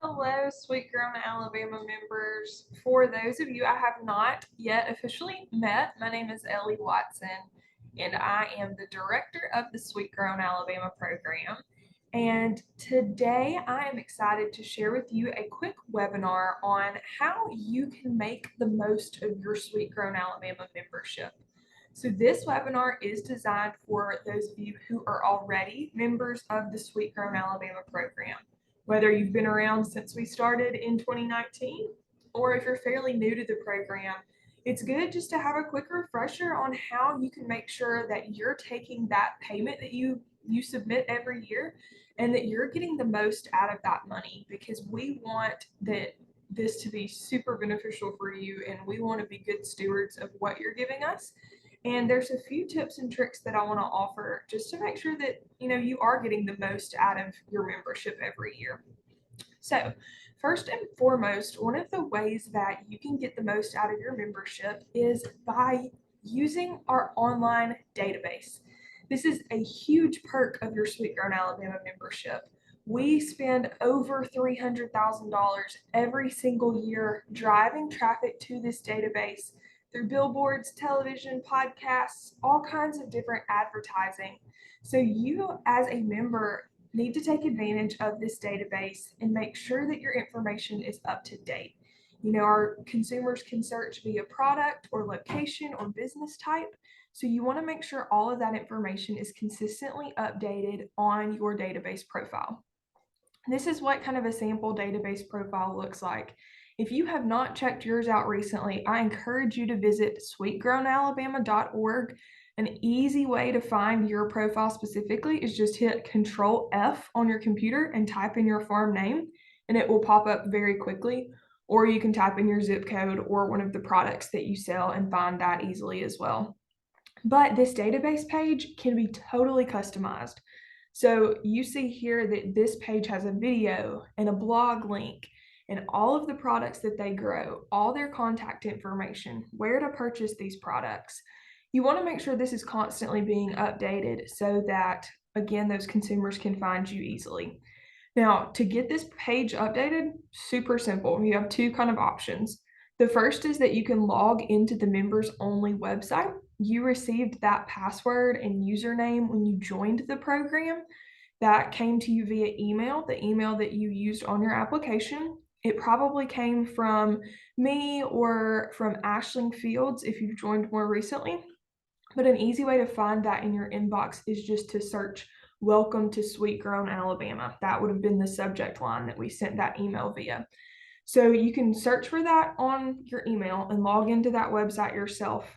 Hello, Sweet Grown Alabama members. For those of you I have not yet officially met, my name is Ellie Watson, and I am the director of the Sweet Grown Alabama program. And today I am excited to share with you a quick webinar on how you can make the most of your Sweet Grown Alabama membership. So this webinar is designed for those of you who are already members of the Sweet Grown Alabama program, whether you've been around since we started in 2019 or if you're fairly new to the program. It's good just to have a quick refresher on how you can make sure that you're taking that payment that you submit every year and that you're getting the most out of that money, because we want this to be super beneficial for you and we want to be good stewards of what you're giving us. And there's a few tips and tricks that I want to offer just to make sure that you are getting the most out of your membership every year. So, first and foremost, one of the ways that you can get the most out of your membership is by using our online database. This is a huge perk of your Sweet Grown Alabama membership. We spend over $300,000 every single year driving traffic to this database through billboards, television, podcasts, all kinds of different advertising. So you as a member need to take advantage of this database and make sure that your information is up to date. Our consumers can search via product or location or business type. So you want to make sure all of that information is consistently updated on your database profile. This is what kind of a sample database profile looks like. If you have not checked yours out recently, I encourage you to visit sweetgrownalabama.org. An easy way to find your profile specifically is just hit Control F on your computer and type in your farm name, and it will pop up very quickly. Or you can type in your zip code or one of the products that you sell and find that easily as well. But this database page can be totally customized. So you see here that this page has a video and a blog link and all of the products that they grow, all their contact information, where to purchase these products. You want to make sure this is constantly being updated so that, again, those consumers can find you easily. Now, to get this page updated, super simple. You have two kind of options. The first is that you can log into the members only website. You received that password and username when you joined the program. That came to you via email, the email that you used on your application. It probably came from me or from Ashling Fields if you've joined more recently. But an easy way to find that in your inbox is just to search "Welcome to Sweet Grown Alabama." That would have been the subject line that we sent that email via. So you can search for that on your email and log into that website yourself,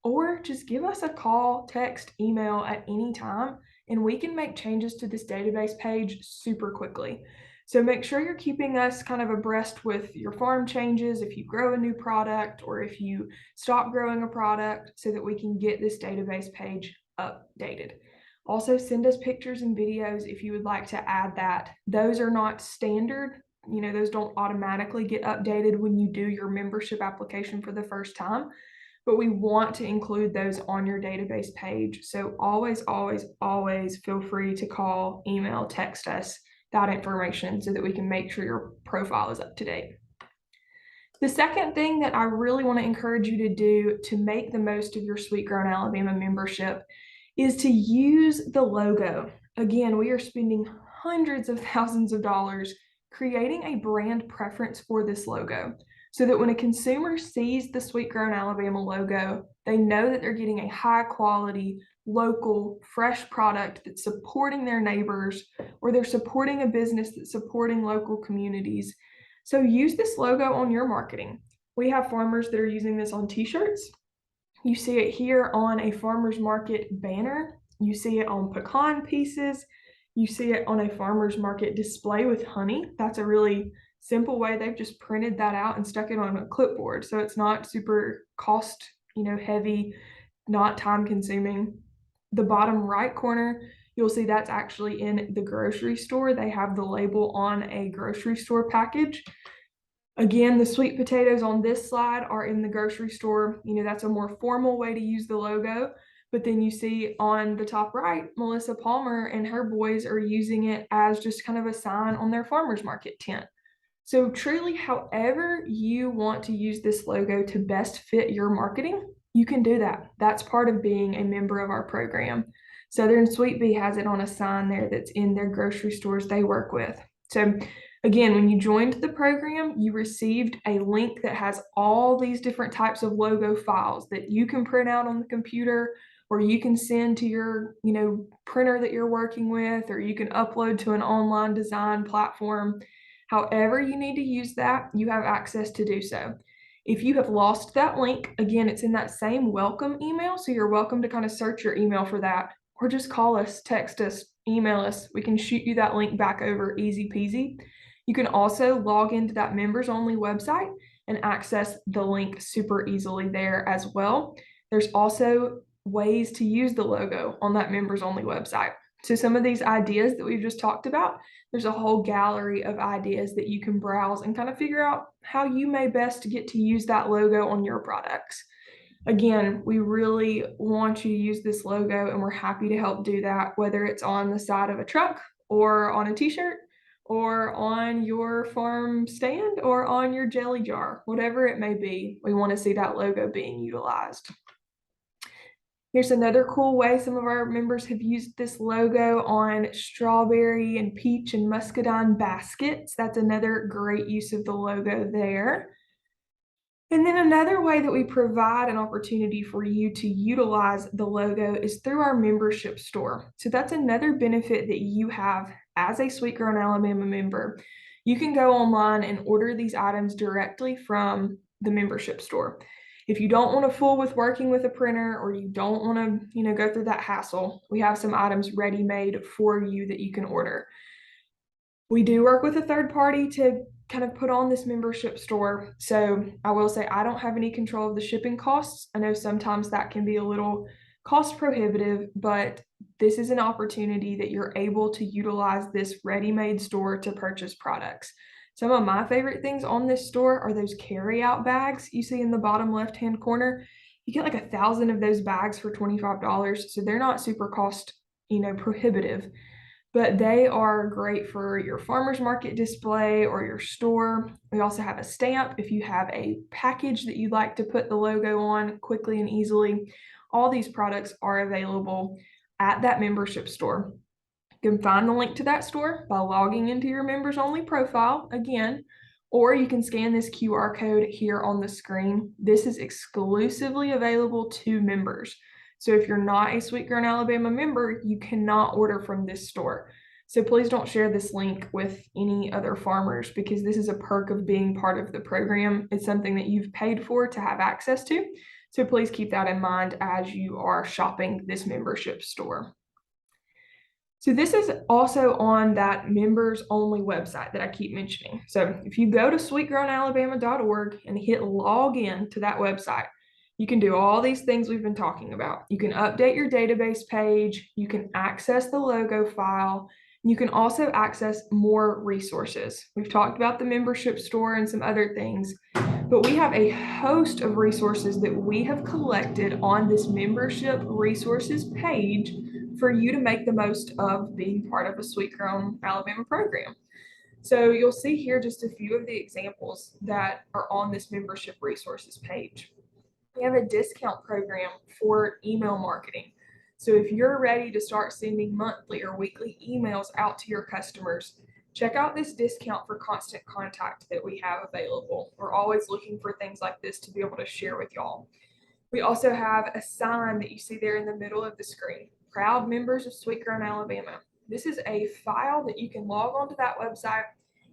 or just give us a call, text, email at any time, and we can make changes to this database page super quickly. So make sure you're keeping us kind of abreast with your farm changes if you grow a new product or if you stop growing a product, so that we can get this database page updated. Also, send us pictures and videos if you would like to add that. Those are not standard. Those don't automatically get updated when you do your membership application for the first time, but we want to include those on your database page. So always, always, always feel free to call, email, text us that information so that we can make sure your profile is up to date. The second thing that I really want to encourage you to do to make the most of your Sweet Grown Alabama membership is to use the logo. Again, we are spending hundreds of thousands of dollars creating a brand preference for this logo, so that when a consumer sees the Sweet Grown Alabama logo, they know that they're getting a high quality, local, fresh product that's supporting their neighbors, or they're supporting a business that's supporting local communities. So use this logo on your marketing. We have farmers that are using this on t-shirts. You see it here on a farmer's market banner. You see it on pecan pieces. You see it on a farmer's market display with honey. That's a really simple way. They've just printed that out and stuck it on a clipboard. So it's not super cost, heavy, not time consuming. The bottom right corner, you'll see that's actually in the grocery store. They have the label on a grocery store package. Again, the sweet potatoes on this slide are in the grocery store. That's a more formal way to use the logo. But then you see on the top right, Melissa Palmer and her boys are using it as just kind of a sign on their farmer's market tent. So truly, however you want to use this logo to best fit your marketing, you can do that. That's part of being a member of our program. Southern Sweet Bee has it on a sign there that's in their grocery stores they work with. So again, when you joined the program, you received a link that has all these different types of logo files that you can print out on the computer, or you can send to your, printer that you're working with, or you can upload to an online design platform. However you need to use that, you have access to do so. If you have lost that link, again, it's in that same welcome email. So you're welcome to kind of search your email for that, or just call us, text us, email us. We can shoot you that link back over, easy peasy. You can also log into that members only website and access the link super easily there as well. There's also ways to use the logo on that members only website. So some of these ideas that we've just talked about, there's a whole gallery of ideas that you can browse and kind of figure out how you may best get to use that logo on your products. Again, we really want you to use this logo, and we're happy to help do that, whether it's on the side of a truck or on a t-shirt or on your farm stand or on your jelly jar, whatever it may be. We want to see that logo being utilized. Here's another cool way some of our members have used this logo on strawberry and peach and muscadine baskets. That's another great use of the logo there. And then another way that we provide an opportunity for you to utilize the logo is through our membership store. So that's another benefit that you have as a Sweet Grown Alabama member. You can go online and order these items directly from the membership store. If you don't want to fool with working with a printer, or you don't want to, go through that hassle, we have some items ready-made for you that you can order. We do work with a third party to kind of put on this membership store. So I will say I don't have any control of the shipping costs. I know sometimes that can be a little cost prohibitive, but this is an opportunity that you're able to utilize this ready-made store to purchase products. Some of my favorite things on this store are those carry-out bags you see in the bottom left-hand corner. You get like 1,000 of those bags for $25, so they're not super cost, prohibitive, but they are great for your farmer's market display or your store. We also have a stamp if you have a package that you'd like to put the logo on quickly and easily. All these products are available at that membership store. You can find the link to that store by logging into your members only profile again, or you can scan this QR code here on the screen. This is exclusively available to members. So if you're not a Sweet Grown Alabama member, you cannot order from this store. So please don't share this link with any other farmers, because this is a perk of being part of the program. It's something that you've paid for to have access to. So please keep that in mind as you are shopping this membership store. So this is also on that members only website that I keep mentioning. So if you go to sweetgrownalabama.org and hit log in to that website, you can do all these things we've been talking about. You can update your database page, you can access the logo file, you can also access more resources. We've talked about the membership store and some other things, but we have a host of resources that we have collected on this membership resources page for you to make the most of being part of a Sweet Grown Alabama program. So you'll see here just a few of the examples that are on this membership resources page. We have a discount program for email marketing. So if you're ready to start sending monthly or weekly emails out to your customers, check out this discount for constant contact that we have available. We're always looking for things like this to be able to share with y'all. We also have a sign that you see there in the middle of the screen. Proud members of Sweet Grown Alabama. This is a file that you can log onto that website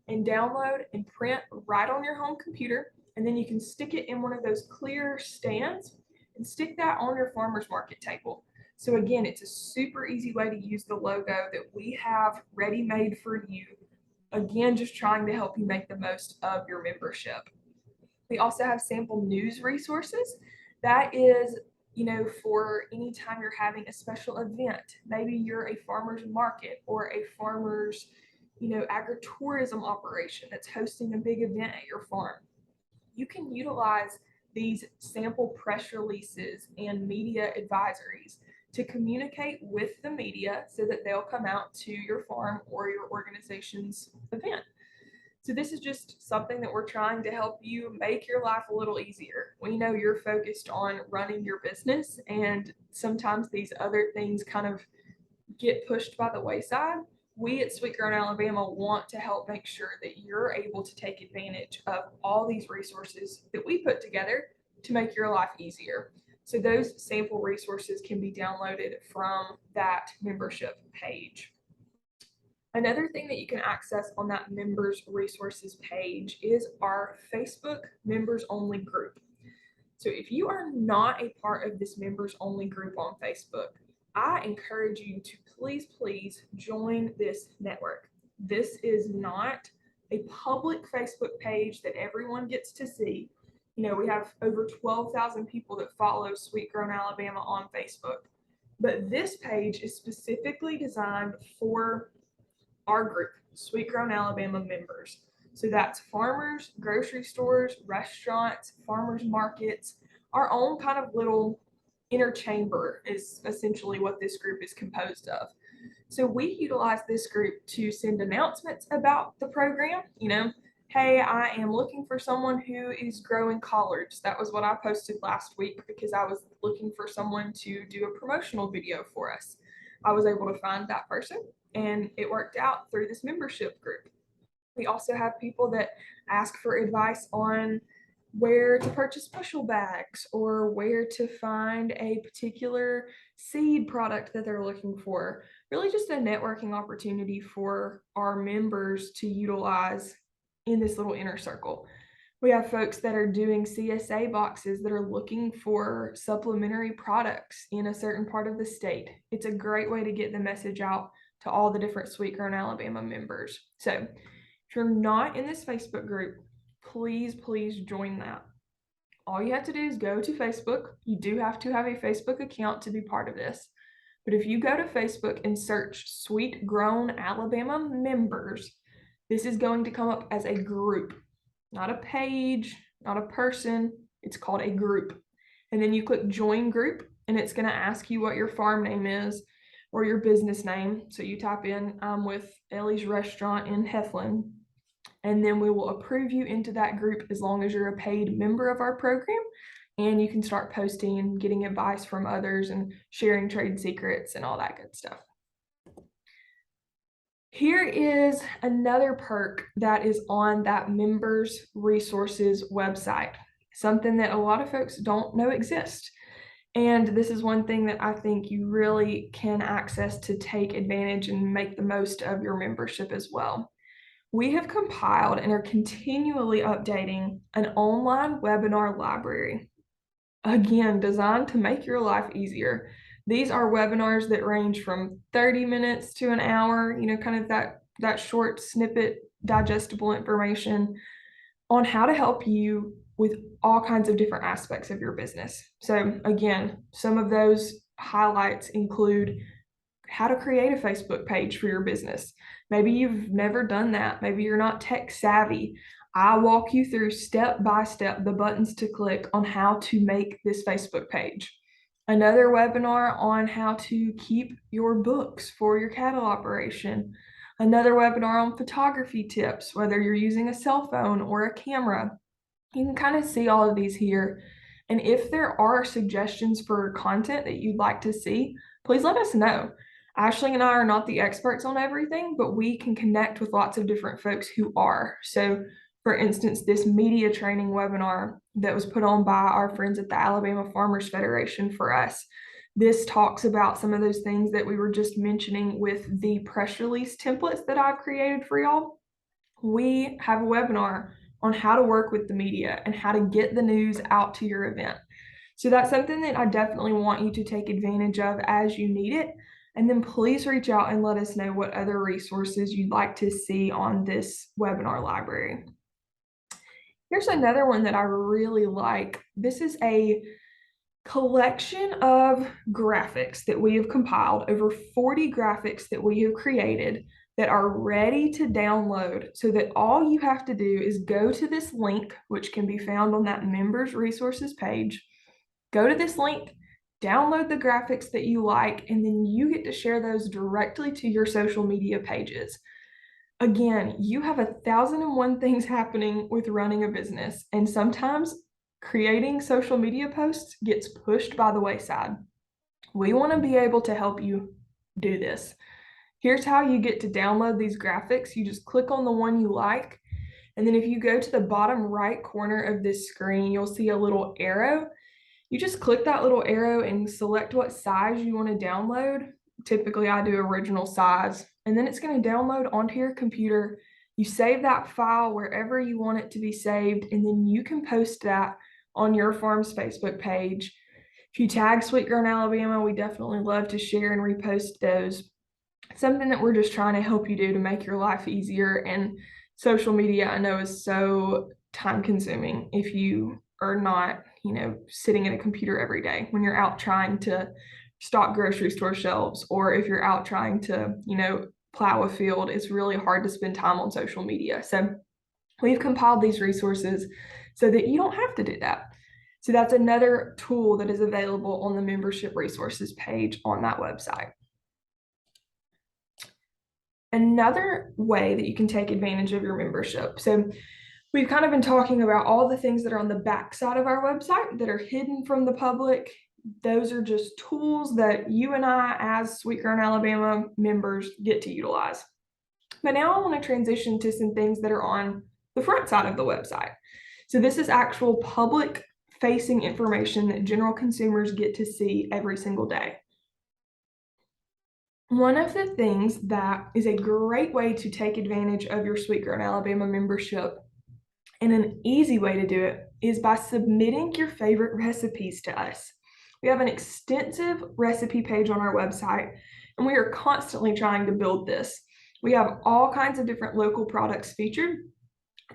and download and print right on your home computer. And then you can stick it in one of those clear stands and stick that on your farmer's market table. So again, it's a super easy way to use the logo that we have ready made for you. Again, just trying to help you make the most of your membership. We also have sample news resources. That is, for anytime you're having a special event, maybe you're a farmer's market or a farmer's, agritourism operation that's hosting a big event at your farm. You can utilize these sample press releases and media advisories to communicate with the media so that they'll come out to your farm or your organization's event. So this is just something that we're trying to help you make your life a little easier. We know you're focused on running your business, and sometimes these other things kind of get pushed by the wayside. We at Sweet Grown Alabama want to help make sure that you're able to take advantage of all these resources that we put together to make your life easier. So those sample resources can be downloaded from that membership page. Another thing that you can access on that members resources page is our Facebook members only group. So if you are not a part of this members only group on Facebook, I encourage you to please join this network. This is not a public Facebook page that everyone gets to see. You know, we have over 12,000 people that follow Sweet Grown Alabama on Facebook. But this page is specifically designed for our group, Sweet Grown Alabama members. So that's farmers, grocery stores, restaurants, farmers markets. Our own kind of little inner chamber is essentially what this group is composed of. So we utilize this group to send announcements about the program. You know, hey, I am looking for someone who is growing collards. That was what I posted last week because I was looking for someone to do a promotional video for us. I was able to find that person, and it worked out through this membership group. We also have people that ask for advice on where to purchase bushel bags or where to find a particular seed product that they're looking for. Really just a networking opportunity for our members to utilize in this little inner circle. We have folks that are doing CSA boxes that are looking for supplementary products in a certain part of the state. It's a great way to get the message out to all the different Sweet Grown Alabama members. So if you're not in this Facebook group, please join that. All you have to do is go to Facebook. You do have to have a Facebook account to be part of this. But if you go to Facebook and search Sweet Grown Alabama members, this is going to come up as a group, not a page, not a person. It's called a group. And then you click join group, and it's going to ask you what your farm name is or your business name. So you type in, I'm with Ellie's Restaurant in Heflin, and then we will approve you into that group as long as you're a paid member of our program, and you can start posting and getting advice from others and sharing trade secrets and all that good stuff. Here is another perk that is on that members resources website, something that a lot of folks don't know exists. And this is one thing that I think you really can access to take advantage and make the most of your membership as well. We have compiled and are continually updating an online webinar library, again, designed to make your life easier. These are webinars that range from 30 minutes to an hour, you know, kind of that short snippet, digestible information on how to help you with all kinds of different aspects of your business. So again, some of those highlights include how to create a Facebook page for your business. Maybe you've never done that. Maybe you're not tech savvy. I walk you through step by step the buttons to click on how to make this Facebook page. Another webinar on how to keep your books for your cattle operation. Another webinar on photography tips, whether you're using a cell phone or a camera. You can kind of see all of these here. And if there are suggestions for content that you'd like to see, please let us know. Ashley and I are not the experts on everything, but we can connect with lots of different folks who are. So for instance, this media training webinar that was put on by our friends at the Alabama Farmers Federation for us, this talks about some of those things that we were just mentioning with the press release templates that I've created for y'all. We have a webinar on how to work with the media and how to get the news out to your event. So that's something that I definitely want you to take advantage of as you need it. And then please reach out and let us know what other resources you'd like to see on this webinar library. Here's another one that I really like. This is a collection of graphics that we have compiled, over 40 graphics that we have created that are ready to download, so that all you have to do is go to this link, which can be found on that members resources page. Go to this link, download the graphics that you like, and then you get to share those directly to your social media pages. Again, you have 1,001 things happening with running a business, and sometimes creating social media posts gets pushed by the wayside. We want to be able to help you do this. Here's how you get to download these graphics. You just click on the one you like, and then if you go to the bottom right corner of this screen, you'll see a little arrow. You just click that little arrow and select what size you want to download. Typically, I do original size, and then it's going to download onto your computer. You save that file wherever you want it to be saved, and then you can post that on your farm's Facebook page. If you tag Sweet Grown Alabama, we definitely love to share and repost those. Something that we're just trying to help you do to make your life easier. And social media, I know, is so time consuming if you are not, sitting at a computer every day when you're out trying to stock grocery store shelves, or if you're out trying to, plow a field. It's really hard to spend time on social media. So we've compiled these resources so that you don't have to do that. So that's another tool that is available on the membership resources page on that website. Another way that you can take advantage of your membership. So we've kind of been talking about all the things that are on the back side of our website that are hidden from the public. Those are just tools that you and I, as Sweet Grown Alabama members, get to utilize. But now I want to transition to some things that are on the front side of the website. So this is actual public facing information that general consumers get to see every single day. One of the things that is a great way to take advantage of your Sweet Grown Alabama membership, and an easy way to do it, is by submitting your favorite recipes to us. We have an extensive recipe page on our website, and we are constantly trying to build this. We have all kinds of different local products featured,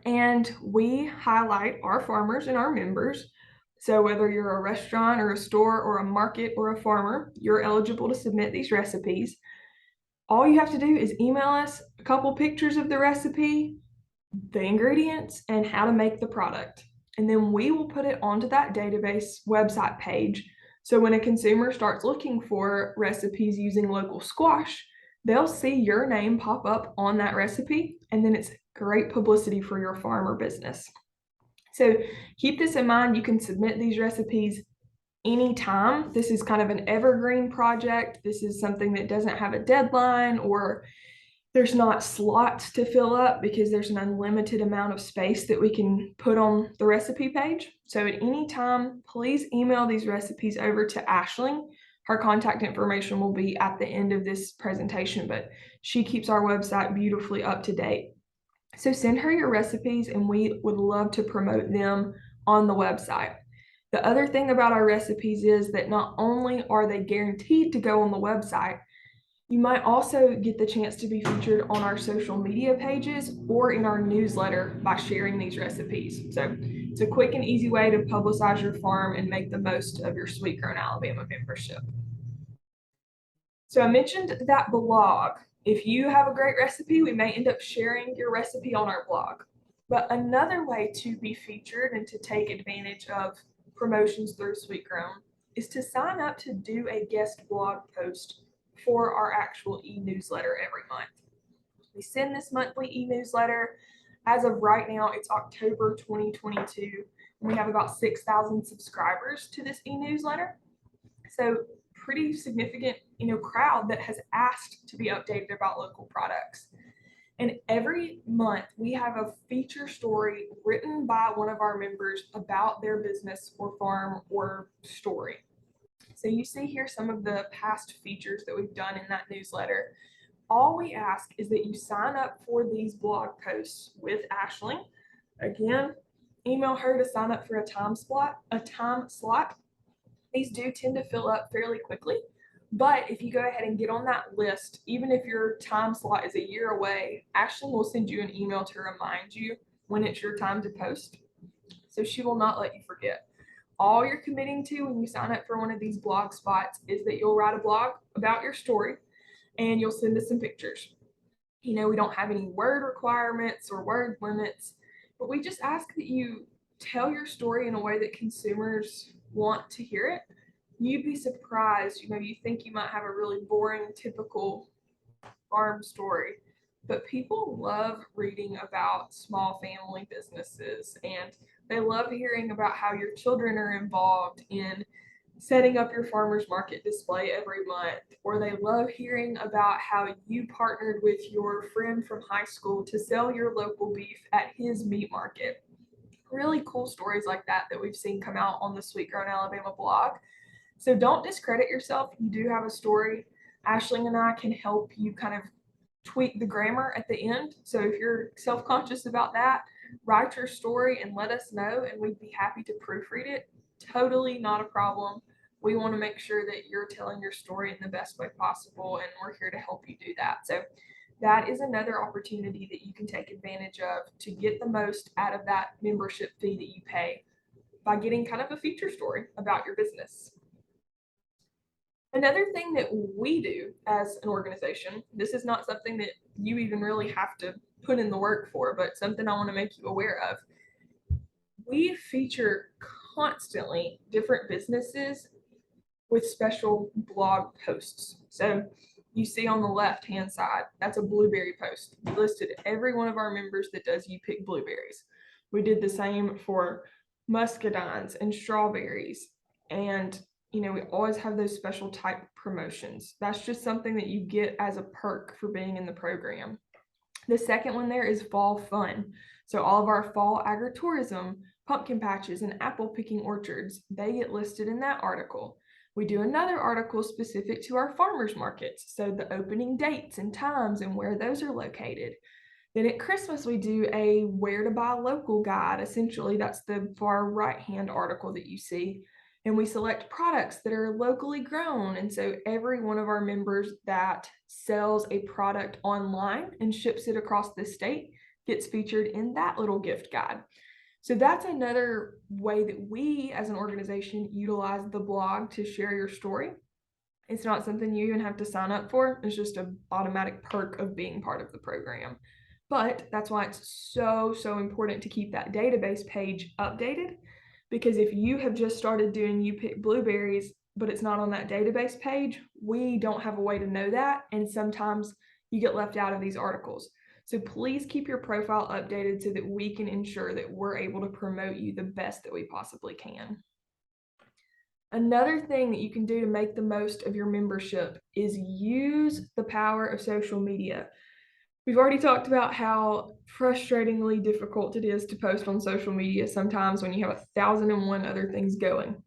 and we highlight our farmers and our members. So whether you're a restaurant or a store or a market or a farmer, you're eligible to submit these recipes. All you have to do is email us a couple pictures of the recipe, the ingredients, and how to make the product. And then we will put it onto that database website page. So when a consumer starts looking for recipes using local squash, they'll see your name pop up on that recipe, and then it's great publicity for your farm or business. So keep this in mind. You can submit these recipes anytime. This is kind of an evergreen project. This is something that doesn't have a deadline, or there's not slots to fill up, because there's an unlimited amount of space that we can put on the recipe page. So at any time, please email these recipes over to Ashling. Her contact information will be at the end of this presentation, but she keeps our website beautifully up to date. So send her your recipes, and we would love to promote them on the website. The other thing about our recipes is that not only are they guaranteed to go on the website, you might also get the chance to be featured on our social media pages or in our newsletter by sharing these recipes. So it's a quick and easy way to publicize your farm and make the most of your Sweet Grown Alabama membership. So I mentioned that blog. If you have a great recipe, we may end up sharing your recipe on our blog. But another way to be featured and to take advantage of promotions through Sweet Grown is to sign up to do a guest blog post for our actual e-newsletter every month. We send this monthly e-newsletter. As of right now, it's October 2022, and we have about 6,000 subscribers to this e-newsletter. So pretty significant, crowd that has asked to be updated about local products. And every month we have a feature story written by one of our members about their business or farm or story. So you see here some of the past features that we've done in that newsletter. All we ask is that you sign up for these blog posts with Ashling. Again, email her to sign up for a time slot. These do tend to fill up fairly quickly, but if you go ahead and get on that list, even if your time slot is a year away, Ashling will send you an email to remind you when it's your time to post. So she will not let you forget. All you're committing to when you sign up for one of these blog spots is that you'll write a blog about your story and you'll send us some pictures. We don't have any word requirements or word limits, but we just ask that you tell your story in a way that consumers want to hear it. You'd be surprised, you think you might have a really boring, typical farm story, but people love reading about small family businesses, and they love hearing about how your children are involved in setting up your farmers market display every month, or they love hearing about how you partnered with your friend from high school to sell your local beef at his meat market. Really cool stories like that we've seen come out on the Sweet Grown Alabama blog. So don't discredit yourself. You do have a story. Ashling and I can help you kind of tweak the grammar at the end. So if you're self-conscious about that, write your story and let us know, and we'd be happy to proofread it. Totally not a problem. We want to make sure that you're telling your story in the best way possible, and we're here to help you do that. So that is another opportunity that you can take advantage of to get the most out of that membership fee that you pay by getting kind of a feature story about your business. Another thing that we do as an organization, this is not something that you even really have to put in the work for, but something I want to make you aware of. We feature constantly different businesses with special blog posts. So you see on the left-hand side, that's a blueberry post. We listed every one of our members that does You Pick Blueberries. We did the same for muscadines and strawberries, and we always have those special type promotions. That's just something that you get as a perk for being in the program. The second one there is fall fun. So all of our fall agritourism, pumpkin patches, and apple picking orchards, they get listed in that article. We do another article specific to our farmers markets, so the opening dates and times and where those are located. Then at Christmas, we do a where to buy local guide. Essentially, that's the far right-hand article that you see. And we select products that are locally grown. And so every one of our members that sells a product online and ships it across the state gets featured in that little gift guide. So that's another way that we as an organization utilize the blog to share your story. It's not something you even have to sign up for. It's just an automatic perk of being part of the program. But that's why it's so important to keep that database page updated, because if you have just started doing You Pick Blueberries, but it's not on that database page, we don't have a way to know that. And sometimes you get left out of these articles. So please keep your profile updated so that we can ensure that we're able to promote you the best that we possibly can. Another thing that you can do to make the most of your membership is use the power of social media. We've already talked about how frustratingly difficult it is to post on social media sometimes when you have 1,001 other things going.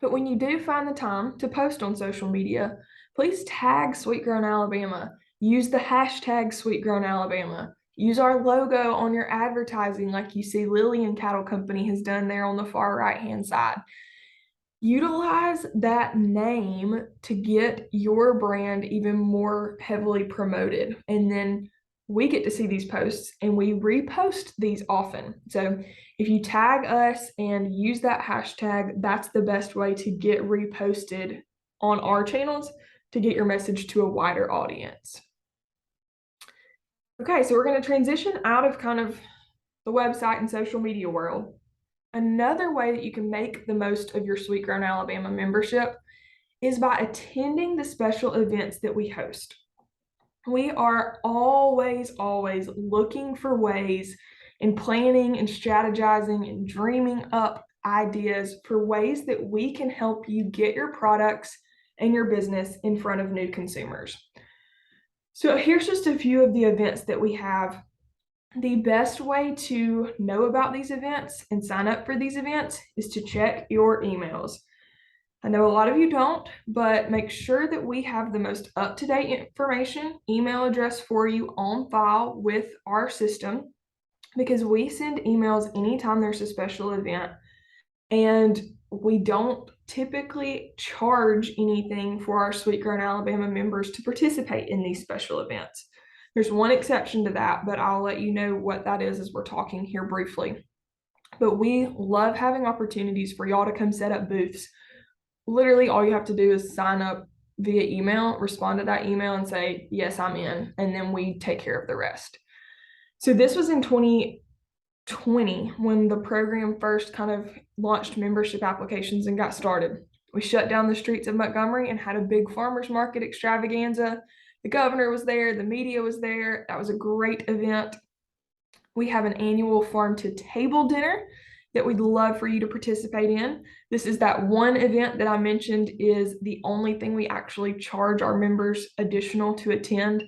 But when you do find the time to post on social media, please tag Sweet Grown Alabama. Use the hashtag Sweet Grown Alabama. Use our logo on your advertising like you see Lillian Cattle Company has done there on the far right-hand side. Utilize that name to get your brand even more heavily promoted. And then we get to see these posts and we repost these often. So if you tag us and use that hashtag, that's the best way to get reposted on our channels to get your message to a wider audience. Okay, so we're going to transition out of kind of the website and social media world. Another way that you can make the most of your Sweet Grown Alabama membership is by attending the special events that we host. We are always looking for ways and planning and strategizing and dreaming up ideas for ways that we can help you get your products and your business in front of new consumers. So here's just a few of the events that we have. The best way to know about these events and sign up for these events is to check your emails. I know a lot of you don't, but make sure that we have the most up-to-date information, email address for you on file with our system, because we send emails anytime there's a special event, and we don't typically charge anything for our Sweet Grown Alabama members to participate in these special events. There's one exception to that, but I'll let you know what that is as we're talking here briefly. But we love having opportunities for y'all to come set up booths. Literally all you have to do is sign up via email, respond to that email and say, yes, I'm in, and then we take care of the rest. So this was in 2020 when the program first kind of launched membership applications and got started. We shut down the streets of Montgomery and had a big farmers market extravaganza. The governor was there, the media was there. That was a great event. We have an annual farm to table dinner that we'd love for you to participate in. This is that one event that I mentioned is the only thing we actually charge our members additional to attend.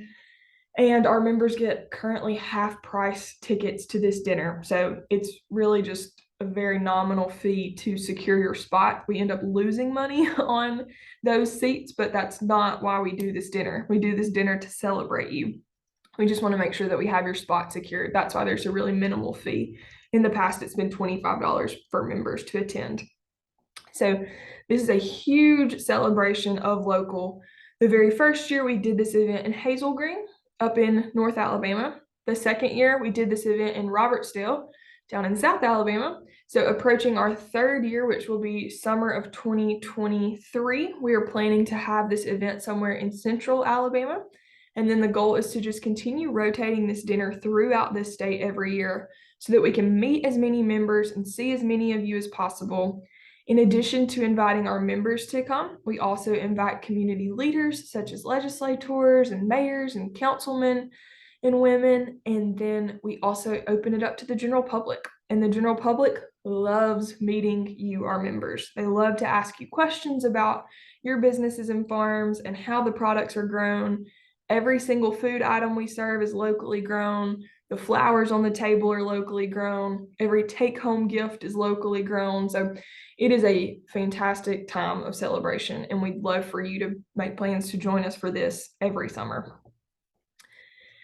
And our members get currently half price tickets to this dinner. So it's really just a very nominal fee to secure your spot. We end up losing money on those seats, but that's not why we do this dinner. We do this dinner to celebrate you. We just want to make sure that we have your spot secured. That's why there's a really minimal fee. In the past, it's been $25 for members to attend. So this is a huge celebration of local. The very first year we did this event in Hazel Green up in North Alabama. The second year we did this event in Robertsdale down in South Alabama. So approaching our third year, which will be summer of 2023, we are planning to have this event somewhere in Central Alabama. And then the goal is to just continue rotating this dinner throughout this state every year so that we can meet as many members and see as many of you as possible. In addition to inviting our members to come, we also invite community leaders such as legislators and mayors and councilmen and women. And then we also open it up to the general public. And the general public loves meeting you, our members. They love to ask you questions about your businesses and farms and how the products are grown. Every single food item we serve is locally grown. The flowers on the table are locally grown. Every take-home gift is locally grown. So it is a fantastic time of celebration, and we'd love for you to make plans to join us for this every summer.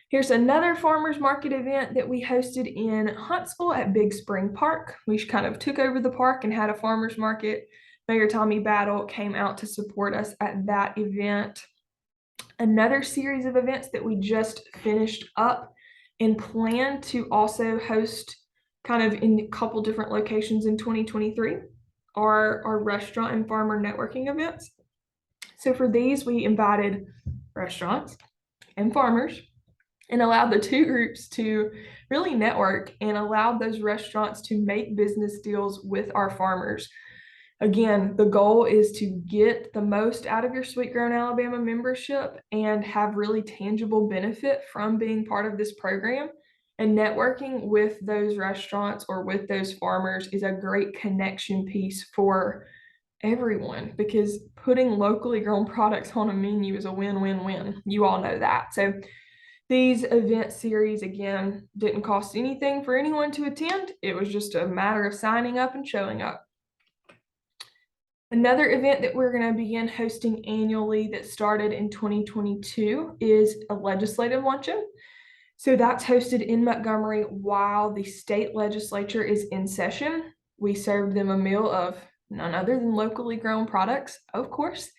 Here's another farmers market event that we hosted in Huntsville at Big Spring Park. We kind of took over the park and had a farmers market. Mayor Tommy Battle came out to support us at that event. Another series of events that we just finished up and plan to also host kind of in a couple different locations in 2023 are our restaurant and farmer networking events. So for these, we invited restaurants and farmers and allowed the two groups to really network and allowed those restaurants to make business deals with our farmers. Again, the goal is to get the most out of your Sweet Grown Alabama membership and have really tangible benefit from being part of this program. And networking with those restaurants or with those farmers is a great connection piece for everyone, because putting locally grown products on a menu is a win-win-win. You all know that. So these event series, again, didn't cost anything for anyone to attend. It was just a matter of signing up and showing up. Another event that we're going to begin hosting annually that started in 2022 is a legislative luncheon. So that's hosted in Montgomery while the state legislature is in session. We served them a meal of none other than locally grown products, of course,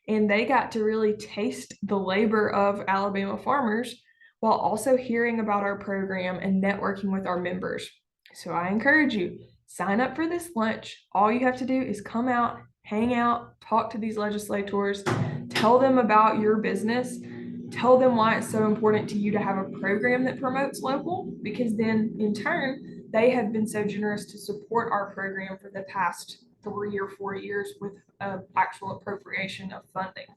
and they got to really taste the labor of Alabama farmers while also hearing about our program and networking with our members. So I encourage you, sign up for this lunch. All you have to do is come out, hang out, talk to these legislators, tell them about your business, tell them why it's so important to you to have a program that promotes local, because then in turn, they have been so generous to support our program for the past 3 or 4 years with an actual appropriation of funding.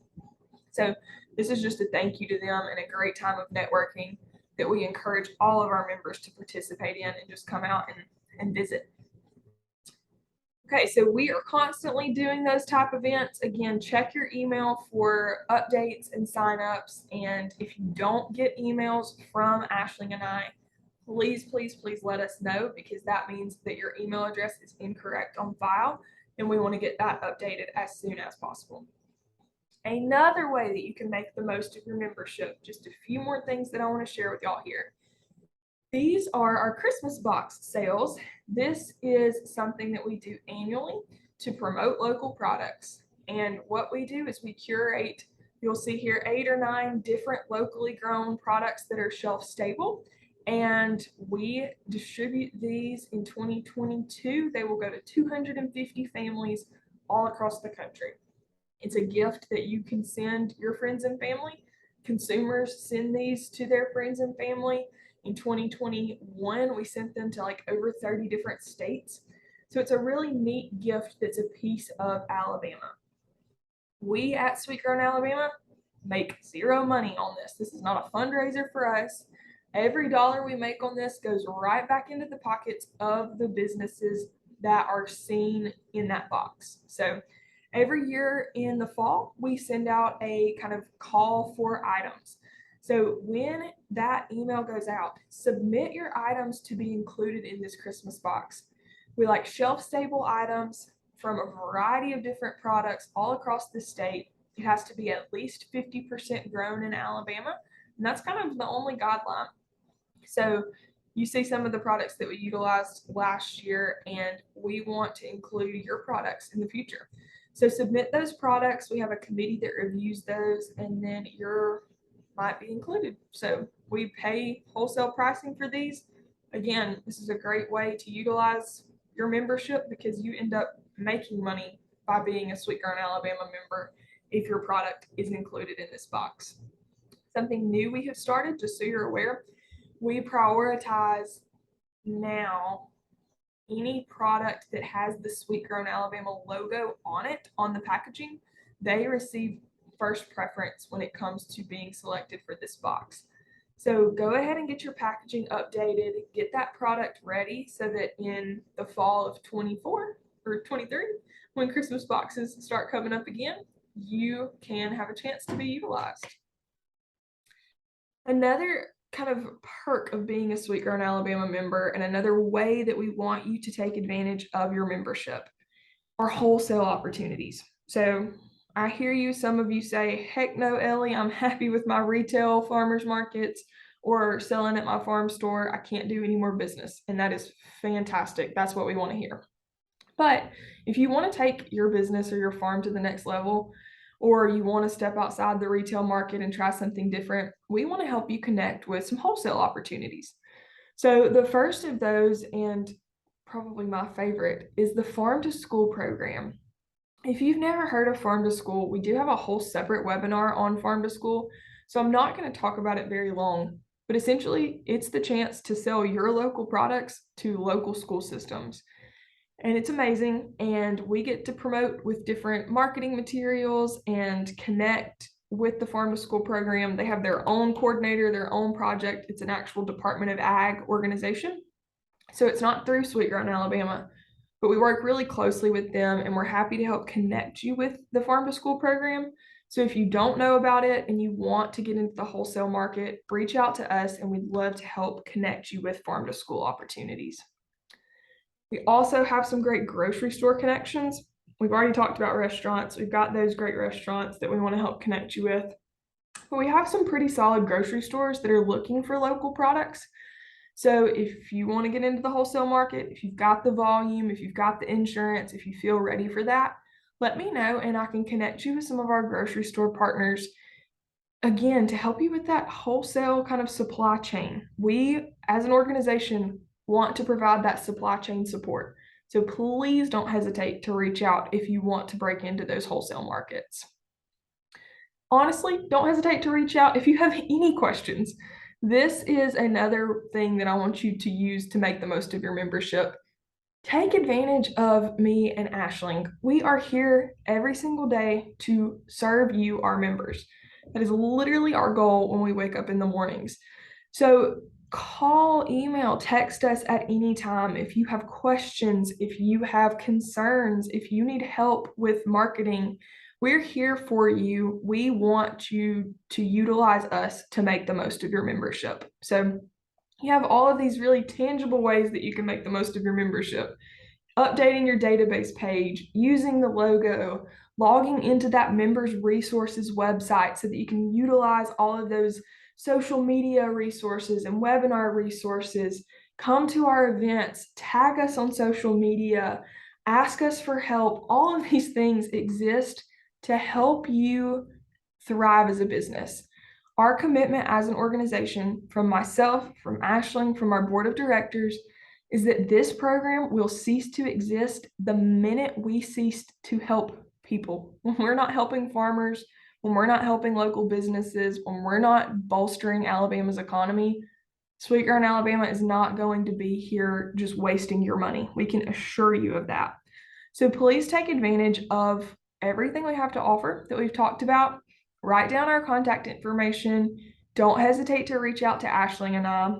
So this is just a thank you to them and a great time of networking that we encourage all of our members to participate in and just come out and visit. Okay, so we are constantly doing those type of events. Again, check your email for updates and signups. And if you don't get emails from Ashling and I, please, please, please let us know, because that means that your email address is incorrect on file, and we want to get that updated as soon as possible. Another way that you can make the most of your membership, just a few more things that I want to share with y'all here. These are our Christmas box sales. This is something that we do annually to promote local products. And what we do is we curate, you'll see here, 8 or 9 different locally grown products that are shelf stable. And we distribute these in 2022. They will go to 250 families all across the country. It's a gift that you can send your friends and family. Consumers send these to their friends and family. In 2021, we sent them to like over 30 different states. So it's a really neat gift that's a piece of Alabama. We at Sweet Grown Alabama make zero money on this. This is not a fundraiser for us. Every dollar we make on this goes right back into the pockets of the businesses that are seen in that box. So every year in the fall, we send out a kind of call for items. So when that email goes out, submit your items to be included in this Christmas box. We like shelf stable items from a variety of different products all across the state. It has to be at least 50% grown in Alabama. And that's kind of the only guideline. So you see some of the products that we utilized last year, and we want to include your products in the future. So submit those products. We have a committee that reviews those, and then your might be included. So we pay wholesale pricing for these. Again, this is a great way to utilize your membership because you end up making money by being a Sweet Grown Alabama member if your product is included in this box. Something new we have started, just so you're aware, we prioritize now any product that has the Sweet Grown Alabama logo on it, on the packaging, they receive first preference when it comes to being selected for this box. So go ahead and get your packaging updated, get that product ready so that in the fall of 24 or 23, when Christmas boxes start coming up again, you can have a chance to be utilized. Another kind of perk of being a Sweet Grown Alabama member, and another way that we want you to take advantage of your membership, are wholesale opportunities. So I hear you, some of you say, heck no, Ellie, I'm happy with my retail farmers markets or selling at my farm store. I can't do any more business. And that is fantastic. That's what we want to hear. But if you want to take your business or your farm to the next level, or you want to step outside the retail market and try something different, we want to help you connect with some wholesale opportunities. So the first of those, and probably my favorite, is the Farm to School program. If you've never heard of Farm to School, we do have a whole separate webinar on Farm to School. So I'm not going to talk about it very long, but essentially it's the chance to sell your local products to local school systems. And it's amazing. And we get to promote with different marketing materials and connect with the Farm to School program. They have their own coordinator, their own project. It's an actual Department of Ag organization. So it's not through Sweet Grown Alabama, but we work really closely with them, and we're happy to help connect you with the Farm to School program. So if you don't know about it and you want to get into the wholesale market, reach out to us and we'd love to help connect you with Farm to School opportunities. We also have some great grocery store connections. We've already talked about restaurants. We've got those great restaurants that we want to help connect you with. But we have some pretty solid grocery stores that are looking for local products. So if you want to get into the wholesale market, if you've got the volume, if you've got the insurance, if you feel ready for that, let me know and I can connect you with some of our grocery store partners, again, to help you with that wholesale kind of supply chain. We, as an organization, want to provide that supply chain support. So please don't hesitate to reach out if you want to break into those wholesale markets. Honestly, don't hesitate to reach out if you have any questions. This is another thing that I want you to use to make the most of your membership. Take advantage of me and Aisling. We are here every single day to serve you, our members. That is literally our goal when we wake up in the mornings. So call, email, text us at any time if you have questions, if you have concerns, if you need help with marketing. We're here for you. We want you to utilize us to make the most of your membership. So you have all of these really tangible ways that you can make the most of your membership. Updating your database page, using the logo, logging into that members resources website so that you can utilize all of those social media resources and webinar resources. Come to our events, tag us on social media, ask us for help. All of these things exist to help you thrive as a business. Our commitment as an organization, from myself, from Aisling, from our board of directors, is that this program will cease to exist the minute we cease to help people. When we're not helping farmers, when we're not helping local businesses, when we're not bolstering Alabama's economy, Sweet Grown Alabama is not going to be here just wasting your money. We can assure you of that. So please take advantage of everything we have to offer that we've talked about. write down our contact information. Don't hesitate to reach out to Ashling and I.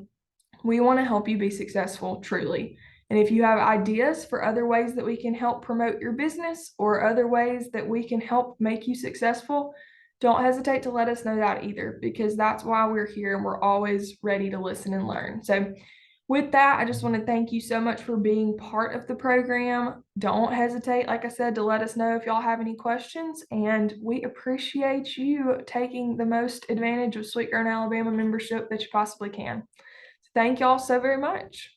We want to help you be successful, truly. And if you have ideas for other ways that we can help promote your business or other ways that we can help make you successful, don't hesitate to let us know that either, because that's why we're here and we're always ready to listen and learn. So with that, I just want to thank you so much for being part of the program. Don't hesitate, like I said, to let us know if y'all have any questions. And we appreciate you taking the most advantage of Sweet Grown Alabama membership that you possibly can. Thank y'all so very much.